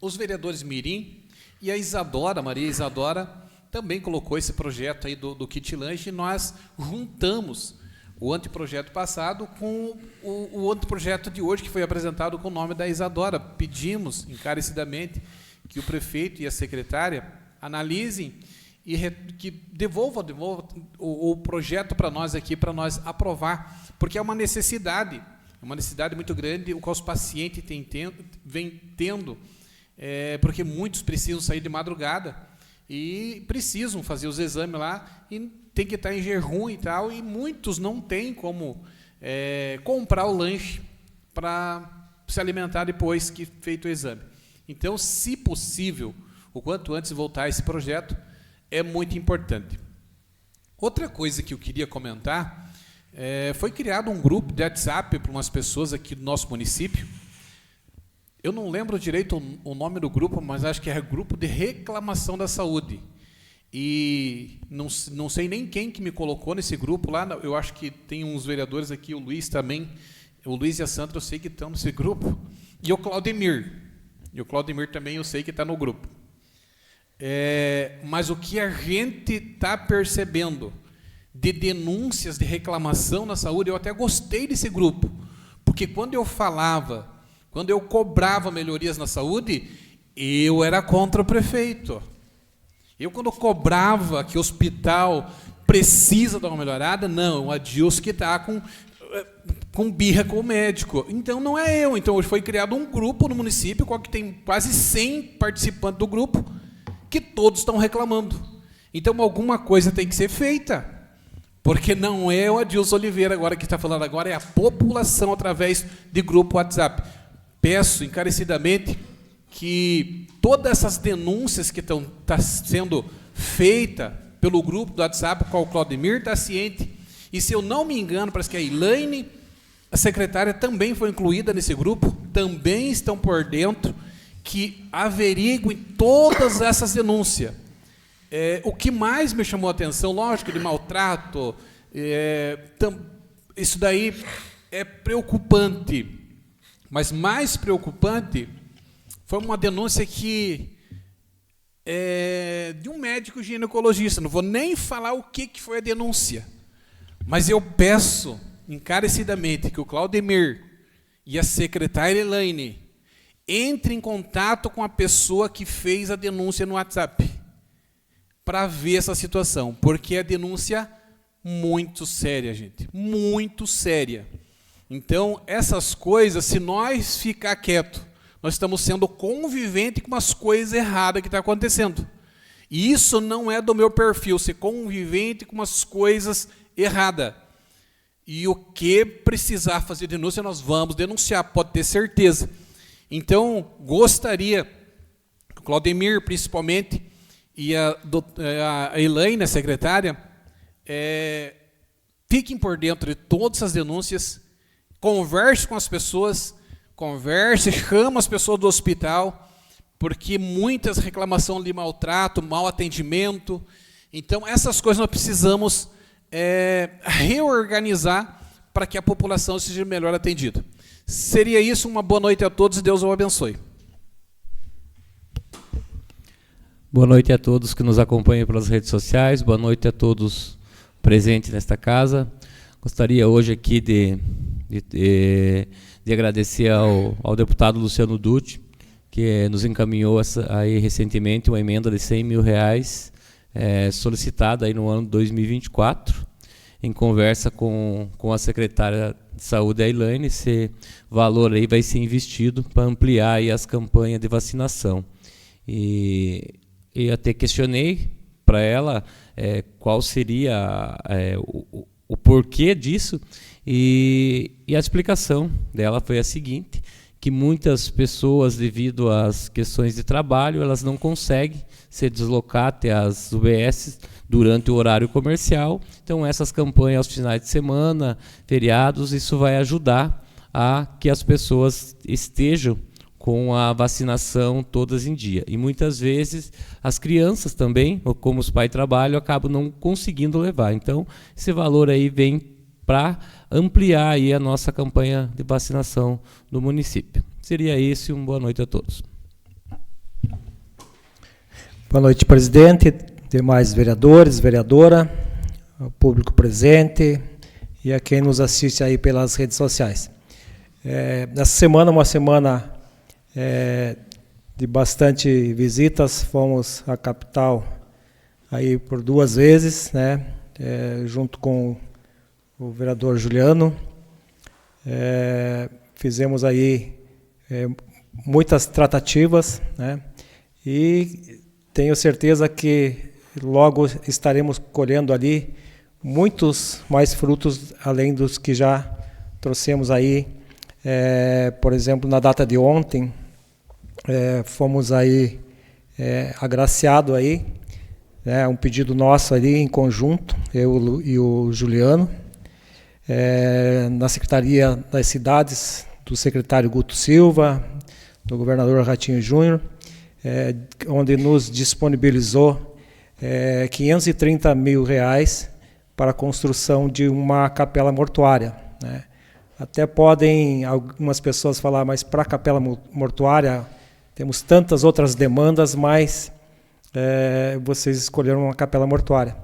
os vereadores Mirim e a Isadora, Maria Isadora, também colocou esse projeto aí do kit lanche, e nós juntamos o anteprojeto passado com o anteprojeto de hoje, que foi apresentado com o nome da Isadora. Pedimos encarecidamente que o prefeito e a secretária analisem e que devolva o projeto para nós aqui, para nós aprovar, porque é uma necessidade muito grande, o qual os pacientes vêm tendo, porque muitos precisam sair de madrugada, e precisam fazer os exames lá e tem que estar em jejum e tal, e muitos não têm como comprar o lanche para se alimentar depois que feito o exame. Então, se possível, o quanto antes voltar a esse projeto é muito importante. Outra coisa que eu queria comentar, foi criado um grupo de WhatsApp para umas pessoas aqui do nosso município. Eu não lembro direito o nome do grupo, mas acho que é Grupo de Reclamação da Saúde. E não sei nem quem que me colocou nesse grupo lá, eu acho que tem uns vereadores aqui, o Luiz também, o Luiz e a Sandra eu sei que estão nesse grupo, e o Claudemir também eu sei que está no grupo. Mas o que a gente está percebendo de denúncias de reclamação na saúde, eu até gostei desse grupo, porque quando eu cobrava melhorias na saúde, eu era contra o prefeito. Eu, quando cobrava que o hospital precisa dar uma melhorada, não, o Adilson que está com birra com o médico. Então, não é eu. Então, hoje foi criado um grupo no município, que tem quase 100 participantes do grupo, que todos estão reclamando. Então, alguma coisa tem que ser feita, porque não é o Adilson Oliveira agora que está falando agora, é a população através de grupo WhatsApp. Peço encarecidamente que todas essas denúncias que estão sendo feitas pelo grupo do WhatsApp, qual o Claudemir está ciente, e se eu não me engano, parece que a Elaine, a secretária, também foi incluída nesse grupo, também estão por dentro, que averiguem todas essas denúncias. O que mais me chamou a atenção, lógico, de maltrato, isso daí é preocupante, mas mais preocupante foi uma denúncia de um médico ginecologista. Não vou nem falar o que foi a denúncia, mas eu peço encarecidamente que o Claudemir e a secretária Elaine entrem em contato com a pessoa que fez a denúncia no WhatsApp para ver essa situação, porque é denúncia muito séria, gente, muito séria. Então, essas coisas, se nós ficar quieto, nós estamos sendo conviventes com umas coisas erradas que estão acontecendo. E isso não é do meu perfil, ser convivente com umas coisas erradas. E o que precisar fazer denúncia, nós vamos denunciar, pode ter certeza. Então, gostaria que o Claudemir, principalmente, e a Elaine, a secretária, fiquem por dentro de todas as denúncias, converse com as pessoas, chama as pessoas do hospital, porque muitas reclamações de maltrato, mau atendimento. Então, essas coisas nós precisamos reorganizar para que a população seja melhor atendida. Seria isso, uma boa noite a todos e Deus o abençoe. Boa noite a todos que nos acompanham pelas redes sociais, boa noite a todos presentes nesta casa. Gostaria hoje aqui de agradecer ao deputado Luciano Dutti, que nos encaminhou aí recentemente uma emenda de R$100 mil, solicitada aí no ano 2024, em conversa com a secretária de Saúde, a Elaine. Esse valor aí vai ser investido para ampliar aí as campanhas de vacinação. E até questionei para ela qual seria o porquê disso, e a explicação dela foi a seguinte, que muitas pessoas, devido às questões de trabalho, elas não conseguem se deslocar até as UBS durante o horário comercial. Então, essas campanhas aos finais de semana, feriados, isso vai ajudar a que as pessoas estejam com a vacinação todas em dia. E muitas vezes as crianças também, como os pais trabalham, acabam não conseguindo levar. Então, esse valor aí vem para ampliar aí a nossa campanha de vacinação do município. Seria isso, uma boa noite a todos. Boa noite, presidente, demais vereadores, vereadora, ao público presente e a quem nos assiste aí pelas redes sociais. Essa semana, uma semana de bastante visitas, fomos à capital aí por 2 vezes, né, junto com o vereador Juliano. Fizemos aí muitas tratativas, né, e tenho certeza que logo estaremos colhendo ali muitos mais frutos, além dos que já trouxemos aí. Por exemplo, na data de ontem, fomos aí agraciados aí, né, um pedido nosso ali em conjunto, eu e o Juliano, na Secretaria das Cidades, do secretário Guto Silva, do governador Ratinho Júnior, onde nos disponibilizou 530 mil reais para a construção de uma capela mortuária, né. Até podem algumas pessoas falar, mas para a capela mortuária temos tantas outras demandas, mas vocês escolheram uma capela mortuária.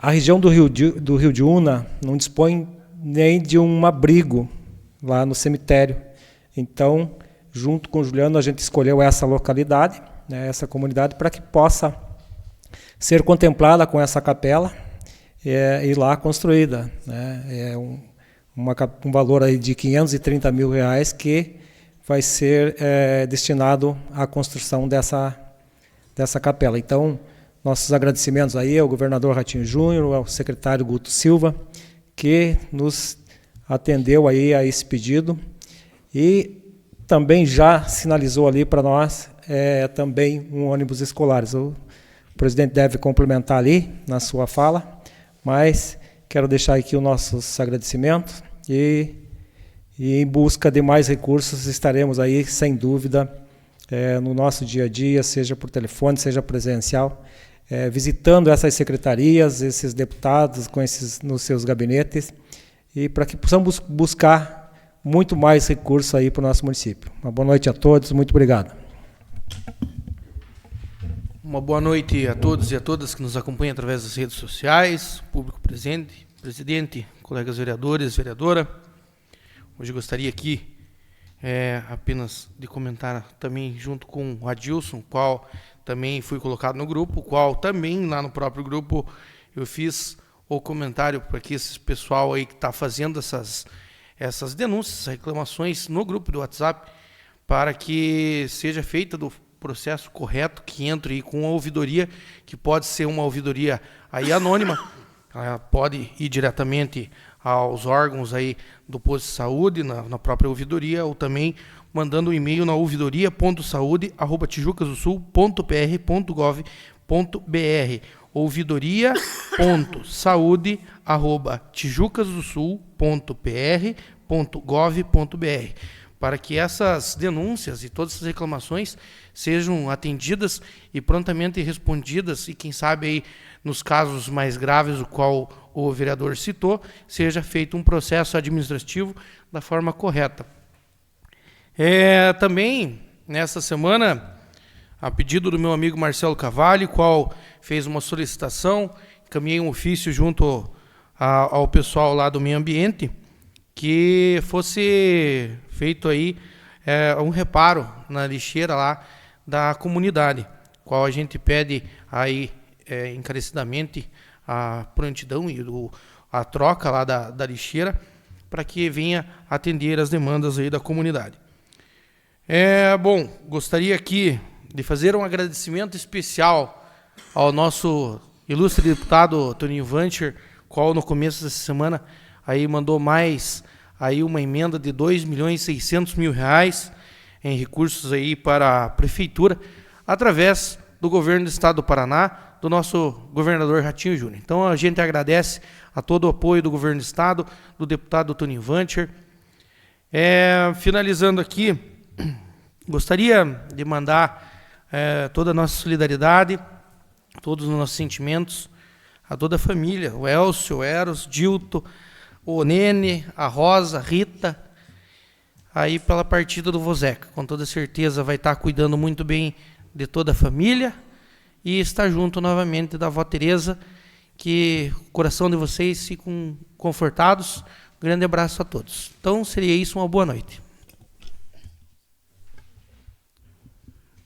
A região do Rio de Una não dispõe nem de um abrigo lá no cemitério. Então, junto com o Juliano, a gente escolheu essa localidade, né, essa comunidade, para que possa ser contemplada com essa capela e lá construída, né. Um valor aí de 530 mil reais que vai ser destinado à construção dessa capela. Então, nossos agradecimentos aí ao governador Ratinho Júnior, ao secretário Guto Silva, que nos atendeu aí a esse pedido e também já sinalizou ali para nós também um ônibus escolar. O presidente deve complementar ali na sua fala, mas quero deixar aqui os nossos agradecimentos e em busca de mais recursos estaremos aí, sem dúvida, no nosso dia a dia, seja por telefone, seja presencial, visitando essas secretarias, esses deputados nos seus gabinetes, e para que possamos buscar muito mais recursos aí para o nosso município. Uma boa noite a todos, muito obrigado. Uma boa noite a todos e a todas que nos acompanham através das redes sociais, público presente, presidente, colegas vereadores, vereadora. Hoje gostaria aqui apenas de comentar também junto com o Adilson, qual também fui colocado no grupo, qual também lá no próprio grupo eu fiz o comentário para que esse pessoal aí que está fazendo essas denúncias, reclamações no grupo do WhatsApp, para que seja feita do processo correto, que entre aí com a ouvidoria, que pode ser uma ouvidoria aí anônima, pode ir diretamente aos órgãos aí do posto de saúde, na própria ouvidoria, ou também mandando um e-mail na ouvidoria.saude@tijucasdosul.pr.gov.br, ouvidoria.saude@tijucasdosul.pr.gov.br, para que essas denúncias e todas essas reclamações sejam atendidas e prontamente respondidas, e quem sabe aí nos casos mais graves, o qual o vereador citou, seja feito um processo administrativo da forma correta. Também, nessa semana, a pedido do meu amigo Marcelo Cavalli, qual fez uma solicitação, encaminhei um ofício junto ao pessoal lá do meio ambiente, que fosse feito aí um reparo na lixeira lá da comunidade, qual a gente pede aí encarecidamente a prontidão e a troca lá da lixeira, para que venha atender as demandas aí da comunidade. Bom, gostaria aqui de fazer um agradecimento especial ao nosso ilustre deputado Toninho Vancher, qual no começo dessa semana aí mandou mais aí uma emenda de 2.600.000 reais em recursos aí para a prefeitura, através do governo do estado do Paraná, do nosso governador Ratinho Júnior. Então a gente agradece a todo o apoio do governo do estado, do deputado Toninho Vancher. Finalizando aqui, gostaria de mandar toda a nossa solidariedade, todos os nossos sentimentos, a toda a família, o Elcio, o Eros, Dilto, o Nene, a Rosa, a Rita, aí pela partida do Vozeca. Com toda certeza vai estar cuidando muito bem de toda a família e estar junto novamente da avó Tereza, que o coração de vocês fiquem confortados. Um grande abraço a todos. Então seria isso, uma boa noite.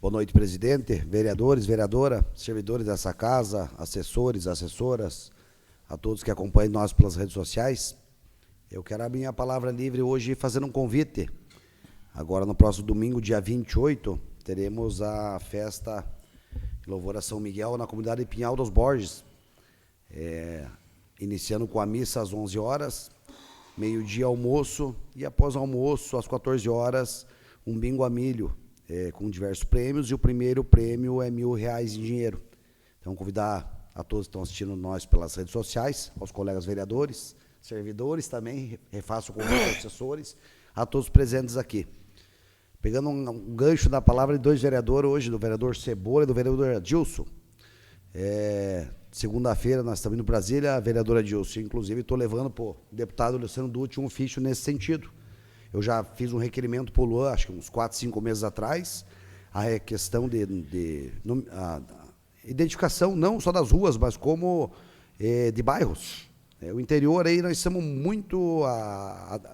Boa noite, presidente, vereadores, vereadora, servidores dessa casa, assessores, assessoras, a todos que acompanham nós pelas redes sociais. Eu quero a minha palavra livre hoje fazendo um convite. Agora, no próximo domingo, dia 28, teremos a festa em louvor a São Miguel, na comunidade de Pinhal dos Borges, iniciando com a missa às 11 horas, meio-dia almoço, e após o almoço, às 14 horas, um bingo a milho, com diversos prêmios, e o primeiro prêmio é R$1.000 em dinheiro. Então, convidar a todos que estão assistindo nós pelas redes sociais, aos colegas vereadores, servidores também, refaço com os assessores, a todos presentes aqui. Pegando um gancho da palavra de dois vereadores hoje, do vereador Cebola e do vereador Adilson. Segunda-feira nós estamos indo para Brasília, a vereadora Adilson, inclusive estou levando para o deputado Luciano Dutti um ofício nesse sentido. Eu já fiz um requerimento para o Luan, acho que uns 4, 5 meses atrás, a questão de identificação, não só das ruas, mas como de bairros. O interior aí nós somos muito,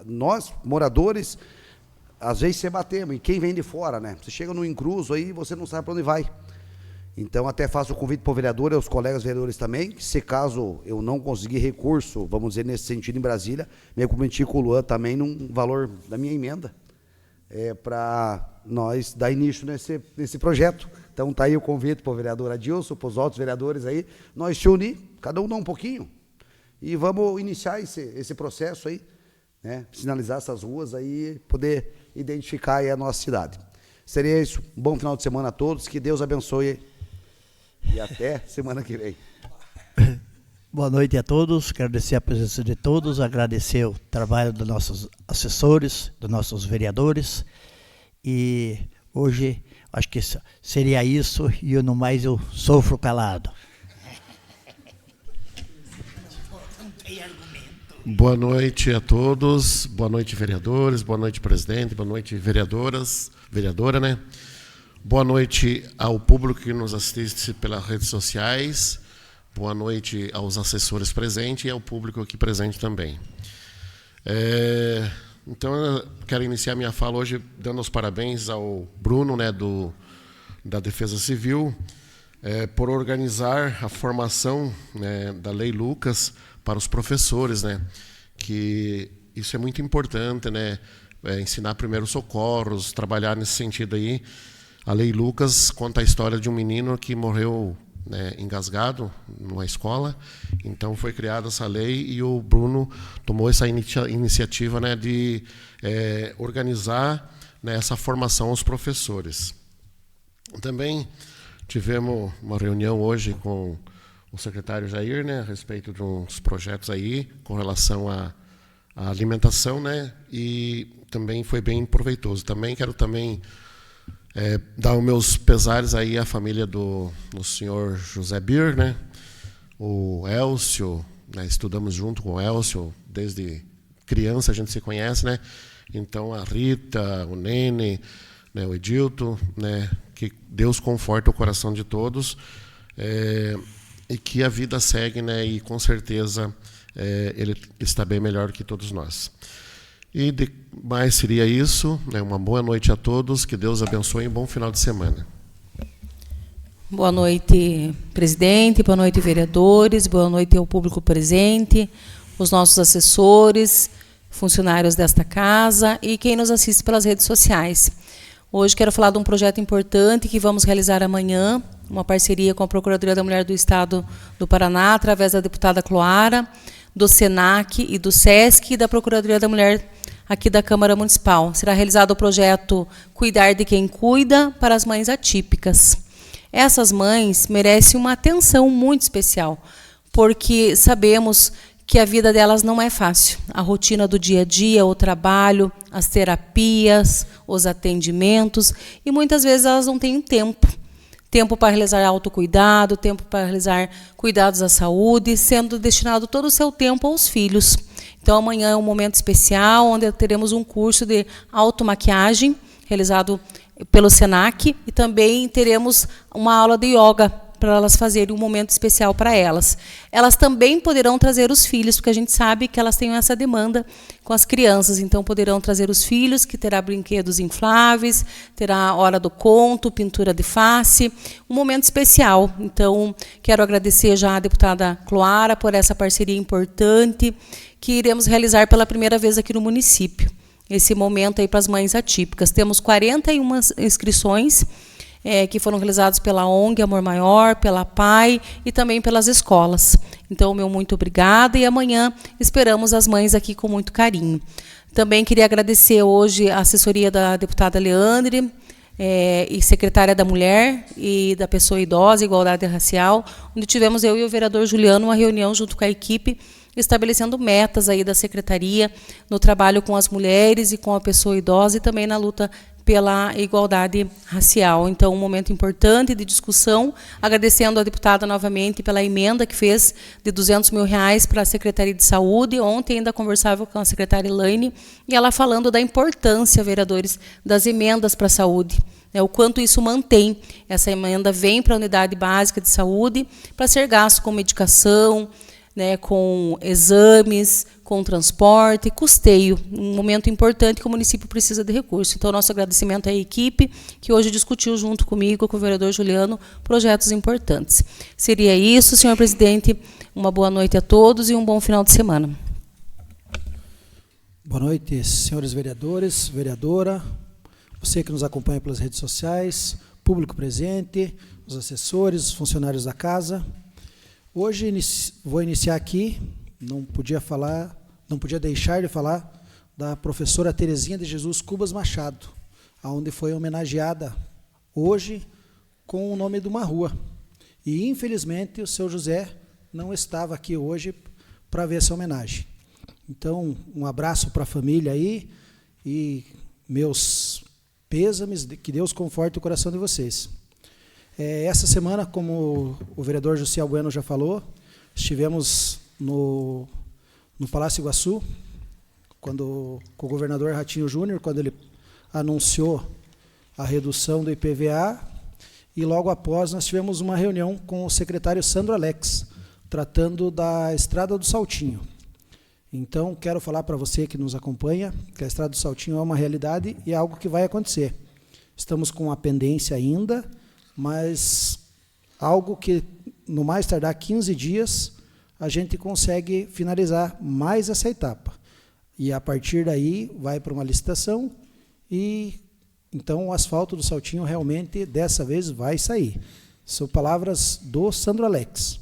nós, moradores, às vezes se batemos, e quem vem de fora, né? Você chega no encruzo aí, você não sabe para onde vai. Então, até faço o convite para o vereador e aos colegas vereadores também, que se caso eu não conseguir recurso, vamos dizer, nesse sentido em Brasília, me comprometi com o Luan também num valor da minha emenda, para nós dar início nesse projeto. Então, está aí o convite para o vereador Adilson, para os outros vereadores aí, nós se unir, cada um dá um pouquinho, e vamos iniciar esse processo aí, né? Sinalizar essas ruas aí, poder identificar aí a nossa cidade. Seria isso. Um bom final de semana a todos. Que Deus abençoe. E até semana que vem. Boa noite a todos. Quero agradecer a presença de todos, agradecer o trabalho dos nossos assessores, dos nossos vereadores. E hoje, acho que seria isso, e no mais eu sofro calado. Boa noite a todos, boa noite vereadores, boa noite presidente, boa noite vereadora, né? Boa noite ao público que nos assiste pelas redes sociais, boa noite aos assessores presentes e ao público aqui presente também. Então, eu quero iniciar minha fala hoje dando os parabéns ao Bruno, né, da Defesa Civil, por organizar a formação, né, da Lei Lucas para os professores, né? Que isso é muito importante, né? Ensinar primeiros socorros, trabalhar nesse sentido aí. A Lei Lucas conta a história de um menino que morreu, né, engasgado numa escola. Então foi criada essa lei e o Bruno tomou essa iniciativa, né, de organizar, né, essa formação aos professores. Também tivemos uma reunião hoje com o secretário Jair, né, a respeito de uns projetos aí com relação à alimentação, né, e também foi bem proveitoso. Também quero dar os meus pesares aí à família do senhor José Bir, né, o Elcio, né, estudamos junto com o Elcio desde criança, a gente se conhece, né, então a Rita, o Nene, né, o Edilton, né, que Deus conforte o coração de todos, e que a vida segue, né, e com certeza ele está bem melhor que todos nós. E mais seria isso, né, uma boa noite a todos, que Deus abençoe e um bom final de semana. Boa noite, presidente, boa noite, vereadores, boa noite ao público presente, os nossos assessores, funcionários desta casa e quem nos assiste pelas redes sociais. Hoje quero falar de um projeto importante que vamos realizar amanhã, uma parceria com a Procuradoria da Mulher do Estado do Paraná, através da deputada Cloara, do SENAC e do SESC e da Procuradoria da Mulher aqui da Câmara Municipal. Será realizado o projeto Cuidar de Quem Cuida para as Mães Atípicas. Essas mães merecem uma atenção muito especial, porque sabemos que a vida delas não é fácil. A rotina do dia a dia, o trabalho, as terapias, os atendimentos, e muitas vezes elas não têm tempo. Tempo para realizar autocuidado, tempo para realizar cuidados à saúde, sendo destinado todo o seu tempo aos filhos. Então, amanhã é um momento especial, onde teremos um curso de automaquiagem, realizado pelo SENAC, e também teremos uma aula de yoga, para elas fazerem um momento especial para elas. Elas também poderão trazer os filhos, porque a gente sabe que elas têm essa demanda com as crianças, então poderão trazer os filhos, que terá brinquedos infláveis, terá a hora do conto, pintura de face, um momento especial. Então, quero agradecer já a deputada Cloara por essa parceria importante, que iremos realizar pela primeira vez aqui no município. Esse momento aí para as mães atípicas. Temos 41 inscrições, que foram realizados pela ONG Amor Maior, pela PAI e também pelas escolas. Então, meu muito obrigada, e amanhã esperamos as mães aqui com muito carinho. Também queria agradecer hoje a assessoria da deputada Leandre, e secretária da Mulher e da Pessoa Idosa e Igualdade Racial, onde tivemos eu e o vereador Juliano uma reunião junto com a equipe, estabelecendo metas aí da secretaria no trabalho com as mulheres e com a pessoa idosa e também na luta pela igualdade racial. Então, um momento importante de discussão, agradecendo a deputada novamente pela emenda que fez de R$200 mil para a Secretaria de Saúde. Ontem ainda conversava com a secretária Elaine, e ela falando da importância, vereadores, das emendas para a saúde. O quanto isso mantém. Essa emenda vem para a Unidade Básica de Saúde para ser gasto com medicação, com exames, com transporte, custeio, um momento importante que o município precisa de recursos. Então, nosso agradecimento à equipe, que hoje discutiu junto comigo, com o vereador Juliano, projetos importantes. Seria isso, senhor presidente. Uma boa noite a todos e um bom final de semana. Boa noite, senhores vereadores, vereadora, você que nos acompanha pelas redes sociais, público presente, os assessores, os funcionários da casa. Hoje vou iniciar aqui, não podia deixar de falar da professora Terezinha de Jesus Cubas Machado, onde foi homenageada hoje com o nome de uma rua. E, infelizmente, o seu José não estava aqui hoje para ver essa homenagem. Então, um abraço para a família aí e meus pêsames, que Deus conforte o coração de vocês. Essa semana, como o vereador José Bueno já falou, estivemos no Palácio Iguaçu, com o governador Ratinho Júnior, quando ele anunciou a redução do IPVA, e logo após nós tivemos uma reunião com o secretário Sandro Alex, tratando da Estrada do Saltinho. Então, quero falar para você que nos acompanha, que a Estrada do Saltinho é uma realidade e é algo que vai acontecer. Estamos com a pendência ainda, mas algo que, no mais tardar 15 dias, a gente consegue finalizar mais essa etapa. E, a partir daí, vai para uma licitação e, então, o asfalto do Saltinho realmente, dessa vez, vai sair. São palavras do Sandro Alex.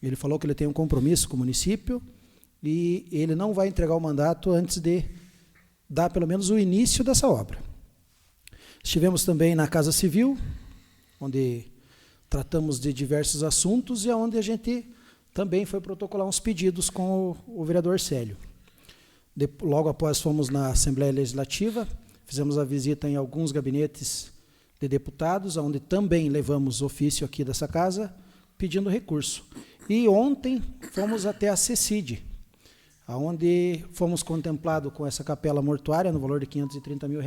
Ele falou que ele tem um compromisso com o município e ele não vai entregar o mandato antes de dar, pelo menos, o início dessa obra. Estivemos também na Casa Civil, onde tratamos de diversos assuntos e onde a gente também foi protocolar uns pedidos com o vereador Célio. Logo após fomos na Assembleia Legislativa, fizemos a visita em alguns gabinetes de deputados, onde também levamos ofício aqui dessa casa, pedindo recurso. E ontem fomos até a CECID, onde fomos contemplados com essa capela mortuária no valor de R$530 mil,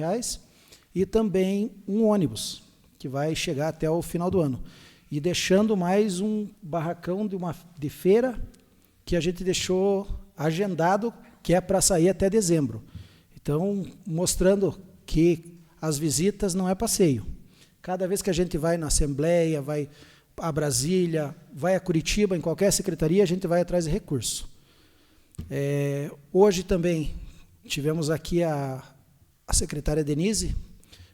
e também um ônibus, que vai chegar até o final do ano. E deixando mais um barracão de feira, que a gente deixou agendado, que é para sair até dezembro. Então, mostrando que as visitas não é passeio. Cada vez que a gente vai na Assembleia, vai a Brasília, vai a Curitiba, em qualquer secretaria, a gente vai atrás de recurso. Hoje também tivemos aqui a secretária Denise,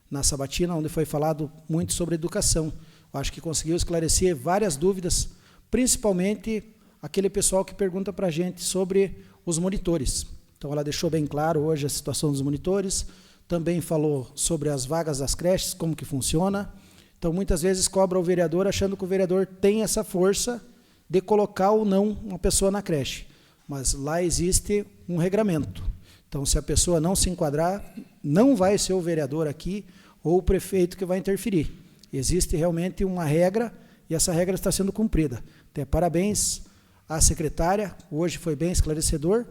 na sabatina, onde foi falado muito sobre educação. Eu acho que conseguiu esclarecer várias dúvidas, principalmente aquele pessoal que pergunta para a gente sobre os monitores. Então, ela deixou bem claro hoje a situação dos monitores, também falou sobre as vagas das creches, como que funciona. Então, muitas vezes cobra o vereador, achando que o vereador tem essa força de colocar ou não uma pessoa na creche. Mas lá existe um regramento. Então, se a pessoa não se enquadrar, não vai ser o vereador aqui ou o prefeito que vai interferir. Existe realmente uma regra e essa regra está sendo cumprida. Então, parabéns à secretária, hoje foi bem esclarecedor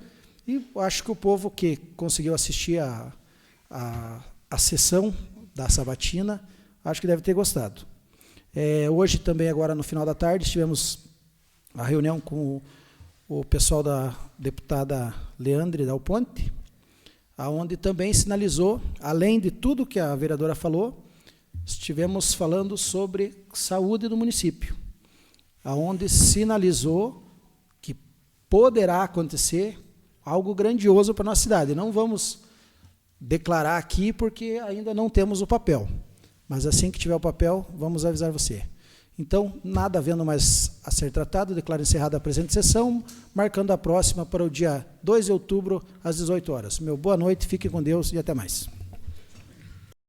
e acho que o povo que conseguiu assistir a sessão da sabatina, acho que deve ter gostado. Hoje também, agora no final da tarde, tivemos a reunião com o pessoal da deputada Leandre Dal Ponte, onde também sinalizou, além de tudo que a vereadora falou, estivemos falando sobre saúde do município, onde sinalizou que poderá acontecer algo grandioso para a nossa cidade. Não vamos declarar aqui porque ainda não temos o papel, Mas assim que tiver o papel, vamos avisar você. Então, nada havendo mais a ser tratado, declaro encerrada a presente sessão, marcando a próxima para o dia 2 de outubro, às 18 horas. Meu boa noite, fique com Deus e até mais.